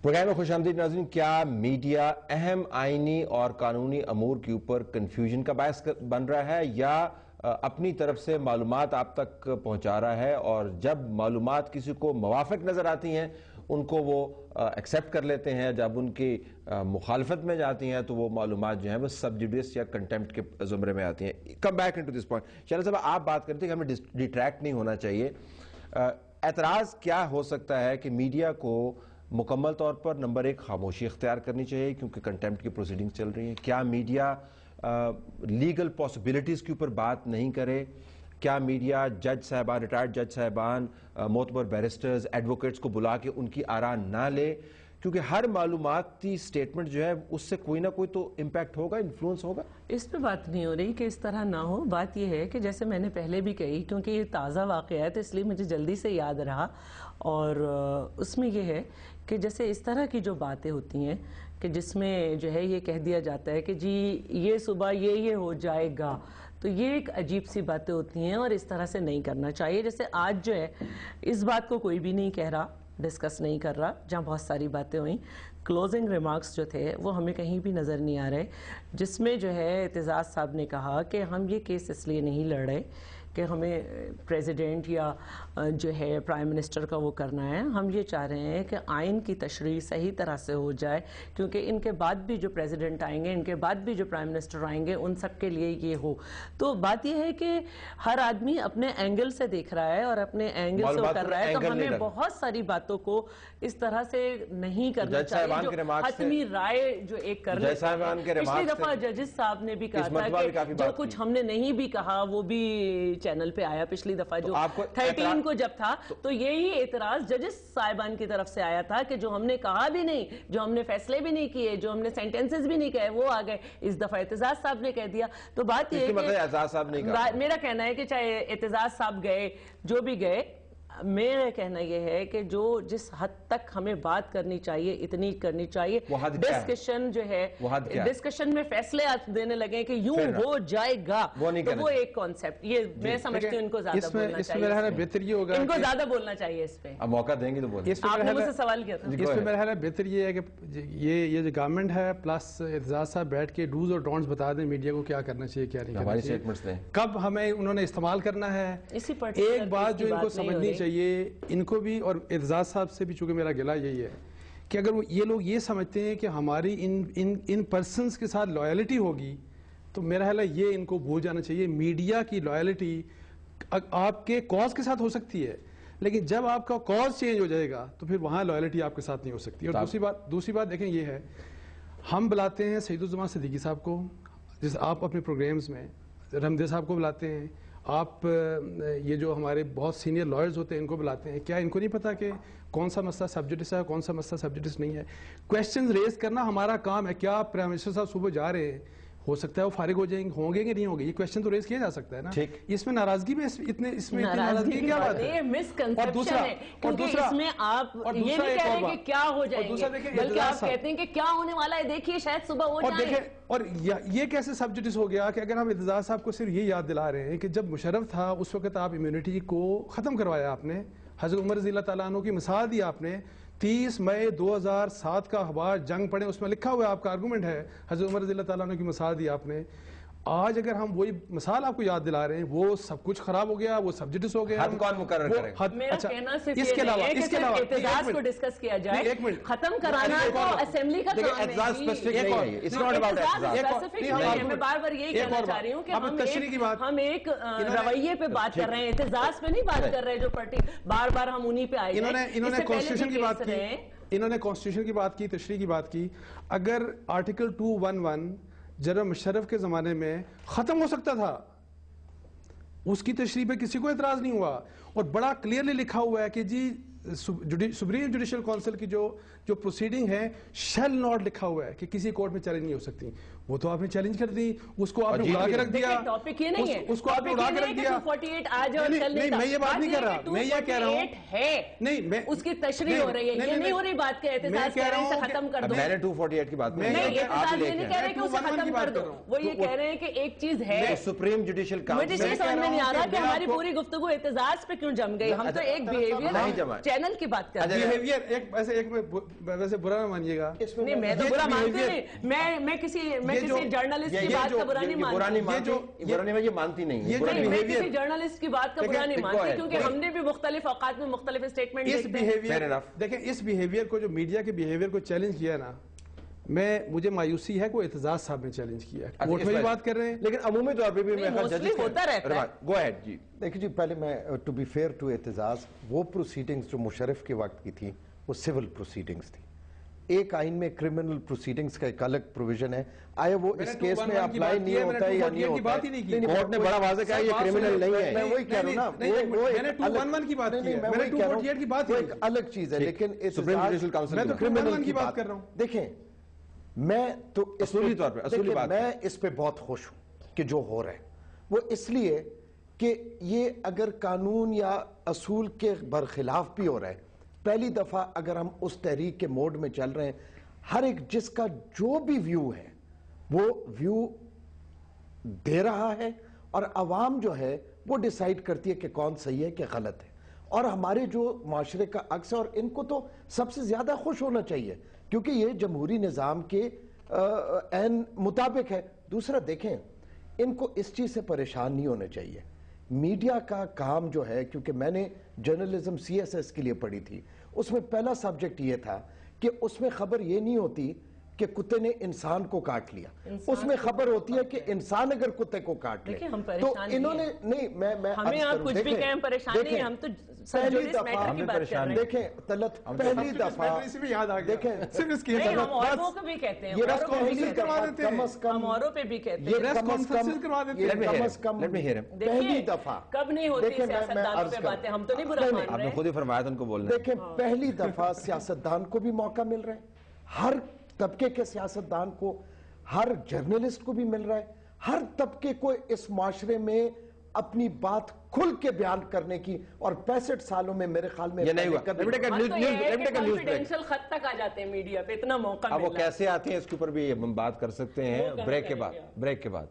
Programme میں خوش آمدید ناظرین. کیا میڈیا اہم آئینی اور قانونی امور کے اوپر کنفیوژن کا باعث بن رہا ہے یا اپنی طرف سے معلومات آپ تک پہنچا رہا ہے، اور جب معلومات کسی کو موافق نظر آتی ہیں ان کو وہ ایکسیپٹ کر لیتے ہیں، جب ان کی مخالفت میں جاتی ہیں تو وہ معلومات جو ہیں وہ سبجوڈیس یا کنٹیمپٹ کے زمرے میں آتی ہیں؟ Come back into this point. چلو صاحب، آپ بات کرتے ہیں کہ ہمیں ڈیٹریکٹ نہیں ہونا چاہیے. اعتراض کیا ہو سکتا ہے کہ میڈیا کو مکمل طور پر نمبر ایک خاموشی اختیار کرنی چاہیے کیونکہ کنٹیمپٹ کی پروسیڈنگ چل رہی ہیں؟ کیا میڈیا لیگل پاسبلٹیز کے اوپر بات نہیں کرے؟ کیا میڈیا جج صاحبان، ریٹائرڈ جج صاحبان، معتبر بیرسٹرز، ایڈوکیٹس کو بلا کے ان کی آراء نہ لے؟ کیونکہ ہر معلوماتی سٹیٹمنٹ جو ہے اس سے کوئی نہ کوئی تو امپیکٹ ہوگا، انفلوئنس ہوگا. اس پہ بات نہیں ہو رہی کہ اس طرح نہ ہو. بات یہ ہے کہ جیسے میں نے پہلے بھی کہی، کیونکہ یہ تازہ واقعہ ہے تو اس لیے مجھے جلدی سے یاد رہا، اور اس میں یہ ہے کہ جیسے اس طرح کی جو باتیں ہوتی ہیں کہ جس میں جو ہے یہ کہہ دیا جاتا ہے کہ جی یہ صبح یہ ہو جائے گا، تو یہ ایک عجیب سی باتیں ہوتی ہیں اور اس طرح سے نہیں کرنا چاہیے. جیسے آج جو ہے اس بات کو کوئی بھی نہیں کہہ رہا، ڈسکس نہیں کر رہا، جہاں بہت ساری باتیں ہوئیں. کلوزنگ ریمارکس جو تھے وہ ہمیں کہیں بھی نظر نہیں آ رہے، جس میں جو ہے اعتزاز صاحب نے کہا کہ ہم یہ کیس اس لیے نہیں لڑ رہے کہ ہمیں پریزیڈنٹ یا جو ہے پرائم منسٹر کا وہ کرنا ہے. ہم یہ چاہ رہے ہیں کہ آئین کی تشریح صحیح طرح سے ہو جائے، کیونکہ ان کے بعد بھی جو پریزیڈنٹ آئیں گے، ان کے بعد بھی جو پرائم منسٹر آئیں گے، ان سب کے لیے یہ ہو. تو بات یہ ہے کہ ہر آدمی اپنے اینگل سے دیکھ رہا ہے اور اپنے اینگل سے وہ کر رہا ہے، تو ہمیں بہت ساری باتوں کو اس طرح سے نہیں کرنا چاہیے جو حتمی رائے جو ایک کر لیتا ہے. پچھلی دفعہ ججز صاحب نے بھی کہا تھا کہ جو کچھ ہم نے نہیں بھی کہا وہ بھی چینل پہ آیا. پچھلی دفعہ جو 13 کو جب تھا تو یہی اعتراض ججز صاحبان کی طرف سے آیا تھا کہ جو ہم نے کہا بھی نہیں، جو ہم نے فیصلے بھی نہیں کیے، جو ہم نے سینٹنسز بھی نہیں کہے، وہ آ گئے. اس دفعہ اعتزاز صاحب نے کہہ دیا. تو بات یہ ہے کہ میرا کہنا ہے کہ چاہے اعتزاز صاحب گئے، جو بھی گئے، میرا کہنا یہ ہے کہ جو جس حد تک ہمیں بات کرنی چاہیے اتنی کرنی چاہیے. ڈسکشن جو ہے، ڈسکشن میں فیصلے دینے لگے کہ یوں ہو جائے گا، تو وہ ایک کانسیپٹ، یہ میں سمجھتی ہوں ان کو زیادہ بولنا چاہیے، بہتر یہ ہوگا ان کو زیادہ بولنا چاہیے. اس پہ اب موقع دیں گے تو بولیں. آپ نے مجھ سے سوال کیا تھا. اس پہ میرا خیال ہے بہتر یہ ہے کہ یہ جو گورنمنٹ ہے پلس اعتزاز صاحب بیٹھ کے ڈوز اور ڈونٹس بتا دیں میڈیا کو کیا کرنا چاہیے کیا نہیں کرنا چاہیے، کب ہمیں انہوں نے استعمال کرنا ہے. ایک بات جو ان کو سمجھنی چاہیے، ان کو بھی اور اعتزاز صاحب سے بھی، چونکہ میرا گلہ یہی ہے کہ اگر یہ لوگ یہ سمجھتے ہیں کہ ہماری ان پرسنز کے ساتھ لائلٹی ہوگی تو میرا خیال ہے یہ ان کو بھول جانا چاہیے. میڈیا کی لائلٹی آپ کے کاز کے ساتھ ہو سکتی ہے، لیکن جب آپ کا کاز چینج ہو جائے گا تو پھر وہاں لائلٹی آپ کے ساتھ نہیں ہو سکتی. اور دوسری بات دیکھیں یہ ہے، ہم بلاتے ہیں سعید الزمان صدیقی صاحب کو، جس آپ اپنے پروگرامز میں رحمدے صاحب کو بلاتے ہیں، آپ یہ جو ہمارے بہت سینئر لائرز ہوتے ہیں ان کو بلاتے ہیں. کیا ان کو نہیں پتا کہ کون سا مسئلہ سبجیکٹس ہے، کون سا مسئلہ سبجیکٹس نہیں ہے؟ کویسچنز ریز کرنا ہمارا کام ہے. کیا پرائم منسٹر صاحب صبح جا رہے ہیں، ہو سکتا ہے وہ فارغ ہو جائیں گے، ہوں گے کہ نہیں ہوں گے، یہ کویسچن تو ریز کیا جا سکتا ہے نا. اس میں ناراضگی میں اس میں ناراضگی کیا بات ہے؟ مس کنسپشن ہے، کیونکہ اس میں آپ یہ نہیں کہہ رہے کہ کیا ہو جائیں گے، بلکہ آپ کہتے ہیں کہ کیا ہونے والا ہے، دیکھیے شاید صبح ہو جائیں. اور یہ کیسے سبجیکٹس ہو گیا کہ اگر ہم اعتزاز صاحب کو صرف یہ یاد دلا رہے ہیں کہ جب مشرف تھا اس وقت آپ امیونٹی کو ختم کروایا، آپ نے حضرت عمر رضی اللہ تعالیٰ عنہ کی مثال دی. آپ نے 30 مئی 2007 کا اخبار جنگ پڑھیں، اس میں لکھا ہوا ہے، آپ کا آرگومنٹ ہے، حضرت عمر رضی اللہ تعالیٰ عنہ کی مثال دی آپ نے. آج اگر ہم وہی مثال آپ کو یاد دلا رہے ہیں، وہ سب کچھ خراب ہو گیا، وہ سبجیکٹس ہو گیا. حد کون مقرر کرے گا؟ میرا کہنا صرف یہ نہیں ہے کہ صرف اعتزاز کو ڈسکس کیا جائے، ختم کرانا تو اسمبلی کا کام ہے. اعتزاز اسپیسفک نہیں ہے، اٹس ناٹ اباؤٹ اعتزاز. میں بار بار یہی کہنا چاہ رہی ہوں کہ ہم ایک رویے پہ بات کر رہے ہیں، اعتزاز پہ نہیں بات کر رہے جو پارٹی بار بار ہم انہی پہ آئے. انہوں نے کانسٹیٹیوشن کی بات کی، انہوں نے کانسٹیٹیوشن کی بات کی، تشریح کی بات کی. اگر آرٹیکل 211 جنرل مشرف کے زمانے میں ختم ہو سکتا تھا، اس کی تشریح پہ کسی کو اعتراض نہیں ہوا، اور بڑا کلیئرلی لکھا ہوا ہے کہ جی سپریم جوڈیشل کونسل کی جو پروسیڈنگ ہے شیل ناٹ لکھا ہوا ہے کہ کسی کورٹ میں چیلنج نہیں ہو سکتی. وہ تو آپ نے چیلنج کر دی، اس کو آپ نے اڑا کے رکھ دیا. ٹاپک یہ نہیں ہے، اس کو آپ نے اڑا کے رکھ دیا. 48 آج اور کل نہیں، میں یہ بات نہیں کر رہا، میں یہ کہہ رہا ہوں نہیں، میں اس کی تشریح ہو رہی ہے. یہ نہیں ہو رہی بات کہ احتجاج کہہ رہے ہیں اسے ختم کر دو. میں نے 248 کی بات نہیں، احتجاج یہ نہیں کہہ رہے کہ اسے ختم کر دو. وہ یہ کہہ رہے ہیں کہ ایک چیز ہے سپریم جوڈیشل کاؤنسل. مجھے یہ سمجھ میں نہیں آ رہا کہ ہماری پوری گفتگو احتجاج پہ کیوں جم گئی. ہم تو ایک بیہیویئر چینل کی بات کر رہے ہیں. بیہیویئر ایک ویسے برا نہ مانیے گا. نہیں میں تو برا مانتی نہیں, میں کسی جرنلسٹ کی بات کا برا نہیں مانتی. یہ مانتی نہیں, میں کسی جرنلسٹ کی بات کا برا نہیں مانتی, کیونکہ ہم نے بھی مختلف اوقات میں مختلف اسٹیٹمنٹ دیکھیں. اس بیہیویئر کو, جو میڈیا کے بیہیویئر کو چیلنج کیا نا, مجھے مایوسی ہے کہ اعتزاز صاحب نے چیلنج کیا ہے. کوٹ میں بات کر رہے ہیں, لیکن عمومی طور پہ بھی ہوتا رہتا ہے. گو ایڈ جی. دیکھیں جی, پہلے میں to be fair to Aitzaz, وہ پروسیڈنگز جو مشرف کے وقت کی تھی وہ سول پروسیڈنگز تھی. ایک آئین میں کرمنل پروسیڈنگز کا ایک الگ پروویژن ہے. آیا وہ اس کیس میں اپلائی نہیں ہوتا ہے یا نہیں ہوتا ہے؟ کورٹ نے بڑا واضح کہا یہ کرمنل نہیں ہے. میں وہی کہہ رہا ہوں نا, وہ ایک الگ چیز ہے. لیکن میں تو کرمنل کی بات کر رہا ہوں. دیکھیں, میں تو اصولی طور پہ میں اس پہ بہت خوش ہوں کہ جو ہو رہا ہے وہ اس لیے کہ یہ اگر قانون یا اصول کے برخلاف بھی ہو رہا ہے. پہلی دفعہ اگر ہم اس تحریک کے موڈ میں چل رہے ہیں, ہر ایک جس کا جو بھی ویو ہے وہ ویو دے رہا ہے, اور عوام جو ہے وہ ڈیسائیڈ کرتی ہے کہ کون صحیح ہے کہ غلط ہے. اور ہمارے جو معاشرے کا عکس ہے, اور ان کو تو سب سے زیادہ خوش ہونا چاہیے کیونکہ یہ جمہوری نظام کے عین مطابق ہے. دوسرا دیکھیں, ان کو اس چیز سے پریشان نہیں ہونا چاہیے. میڈیا کا کام جو ہے, کیونکہ میں نے جرنلزم CSS کے لیے پڑھی تھی, اس میں پہلا سبجیکٹ یہ تھا کہ اس میں خبر یہ نہیں ہوتی کہ کتے نے انسان کو کاٹ لیا, اس میں خبر ہوتی ہے کہ انسان اگر کتے کو کاٹ لے تو انہوں نے نہیں. میں ہمیں آپ کچھ بھی کہیں پریشان نہیں, ہم تو پہلی دفعہ دیکھیں طلعت, پہلی دفعہ دیکھیں صرف اس کی ہم اوروں کو بھی کہتے ہیں, کم از کم ہم اوروں پہ بھی کہتے ہیں, کم از کم پہلی دفعہ کب نہیں ہوتی سیاستدانوں پہ باتیں, ہم تو نہیں برا مان رہے. آپ نے خود ہی فرمایا ان کو بولنا. دیکھیں پہلی دفعہ سیاستدان کو بھی موقع مل رہا ہے, ہر طبقے کے سیاستدان کو, ہر جرنلسٹ کو بھی مل رہا ہے, ہر طبقے کو اس معاشرے میں اپنی بات کھل کے بیان کرنے کی. اور 65 سالوں میں میرے خیال میں یہ نہیں ہوا. کانفیڈینشیل خط تک آ جاتے ہیں میڈیا پہ, اتنا موقع اب وہ کیسے آتے ہیں اس کے اوپر بھی ہم بات کر سکتے ہیں بریک کے بعد.